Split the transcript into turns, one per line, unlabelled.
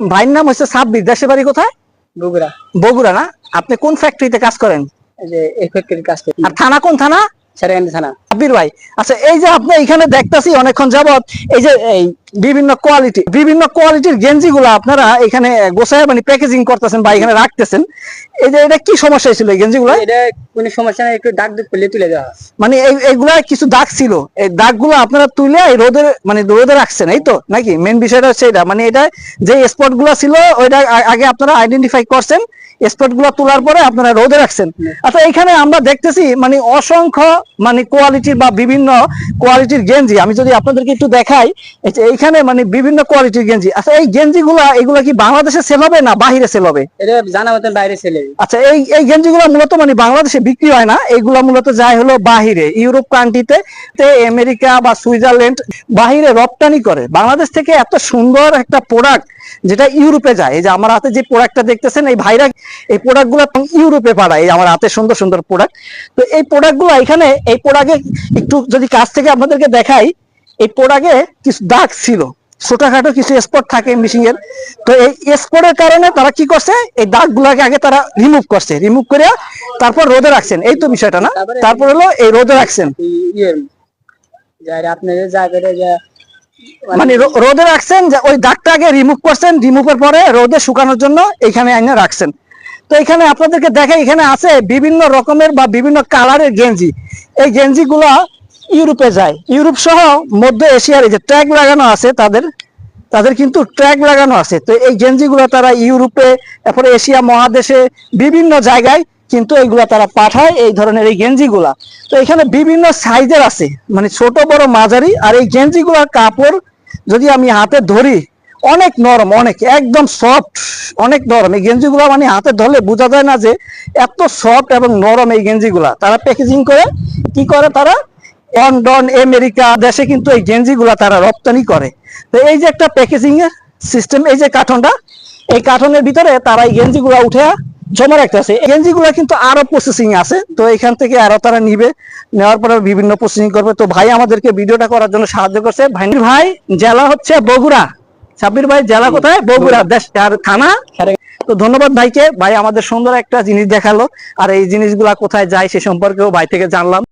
ভাইয়ের নাম হচ্ছে সাব্বির, দেশের বাড়ি কোথায়?
বগুড়া।
বগুড়া না? আপনি কোন ফ্যাক্টরিতে কাজ করেন?
এই যে এই ফ্যাক্টরির কাজ করি।
আর থানা কোন থানা?
সারেগান্ধী থানা।
সাব্বির ভাই, আচ্ছা এই যে আপনি এখানে দেখতেছি অনেকক্ষণ যাবত এই যে এই বিভিন্ন কোয়ালিটির গেঞ্জি গুলা আপনারা এখানে গোছায় মানে প্যাকেজিং করতেছেন বা এখানে রাখতেছেন, এই যে এটা কি সমস্যা ছিল এই গেঞ্জি গুলা?
এটা কোনো সমস্যা নাই, একটু দাগ দুগ করলে তুলে দেওয়া।
মানে এইগুলা কিছু দাগ ছিল, এই দাগগুলো আপনারা তুলে এই রোদে রাখছেন, এই তো নাকি? মেন বিষয়টা হচ্ছে এটা, মানে এটা যে স্পট গুলা ছিল ওইটা আগে আপনারা আইডেন্টিফাই করছেন, স্পট গুলা তোলার পরে আপনারা রোদে রাখছেন। আচ্ছা এখানে আমরা দেখতেছি মানে অসংখ্য মানে কোয়ালিটির বা বিভিন্ন কোয়ালিটির গেঞ্জি, আমি যদি আপনাদেরকে একটু দেখাই, এইখানে মানে বিভিন্ন কোয়ালিটির গেঞ্জি। আচ্ছা এই গেঞ্জি এগুলা কি বাংলাদেশে সেল হবে না বাহিরে সেল হবে?
এটা জানা মতন বাইরে সেল।
আচ্ছা এই গেঞ্জি গুলা মূলত মানে বাংলাদেশে বিক্রি হয় না, এইগুলা মূলত যায় হলো বাহিরে, ইউরোপ কান্ট্রিতে, আমেরিকা বা সুইজারল্যান্ড, বাহিরে রপ্তানি করে। বাংলাদেশ থেকে এত সুন্দর একটা প্রোডাক্ট যেটা ইউরোপে যায়, এই যে আমার হাতে যে প্রোডাক্টটা দেখতেছেন, এই ভাইরা এই প্রোডাক্ট গুলা ইউরোপে পাঠায়, এই আমার হাতে সুন্দর সুন্দর প্রোডাক্ট। তো এই প্রোডাক্ট গুলা এখানে, এই প্রোডাক্টে একটু যদি কাছ থেকে আপনাদেরকে দেখাই, এই প্রোডাক্টে কিছু দাগ ছিল, ছোটখাটো কিছু স্পট থাকে মিশিং এর। তো এই স্পটের কারণে তারা কি করছে, এই দাগ গুলাকে আগে তারা রিমুভ করছে, রিমুভ করে তারপর রোদে রাখছেন, এই তো বিষয়টা না? তারপর হলো এই রোদে রাখছেন,
আপনাদের জায়গাটা
মানে রোদে রাখছেন, যে ওই দাগটা আগে রিমুভ করছেন, রিমুভের পরে রোদে শুকানোর জন্য এখানে এনে রাখছেন। তো এখানে আপনাদেরকে দেখে এখানে আছে বিভিন্ন রকমের বা বিভিন্ন কালারের গেঞ্জি। এই গেঞ্জি গুলা ইউরোপে যায়, ইউরোপ সহ মধ্য এশিয়ার, এই যে ট্যাগ লাগানো আছে তাদের কিন্তু ট্যাগ লাগানো আছে। তো এই গেঞ্জি গুলা তারা ইউরোপে, তারপরে এশিয়া মহাদেশে বিভিন্ন জায়গায় কিন্তু এইগুলা তারা পাঠায়, এই ধরনের এই গেঞ্জি গুলা। তো এখানে বিভিন্ন সাইজের আছে, মানে ছোট বড় মাঝারি। আর এই গেঞ্জি গুলার কাপড় যদি আমি হাতে ধরি, অনেক নরম, অনেক একদম সফট, অনেক নরম এই গেঞ্জি গুলা, মানে হাতে ধরলে বোঝা যায় না যে এত সফট এবং নরম এই গেঞ্জি গুলা। তারা প্যাকেজিং করে কি করে, তারা লন্ডন আমেরিকা দেশে কিন্তু এই গেঞ্জি গুলা তারা রপ্তানি করে। তো এই যে একটা প্যাকেজিং এর সিস্টেম, এই যে কার্টনটা, এই কার্টনের ভিতরে তারা এই গেঞ্জি গুলা উঠে জমা রাখতেছে। এই গেঞ্জি গুলা কিন্তু আরো প্রসেসিং আছে, তো এখান থেকে আরো তারা নিবে, নেওয়ার পরে বিভিন্ন প্রসেসিং করবে। তো ভাই আমাদেরকে ভিডিওটা করার জন্য সাহায্য করছে। ভাই জেলা হচ্ছে বগুড়া, সাব্বির ভাই জেলা কোথায়? বগুড়া, দেশ আর থানা। তো ধন্যবাদ ভাইকে, ভাই আমাদের সুন্দর একটা জিনিস দেখালো, আর এই জিনিসগুলা কোথায় যায় সে সম্পর্কেও ভাই থেকে জানলাম।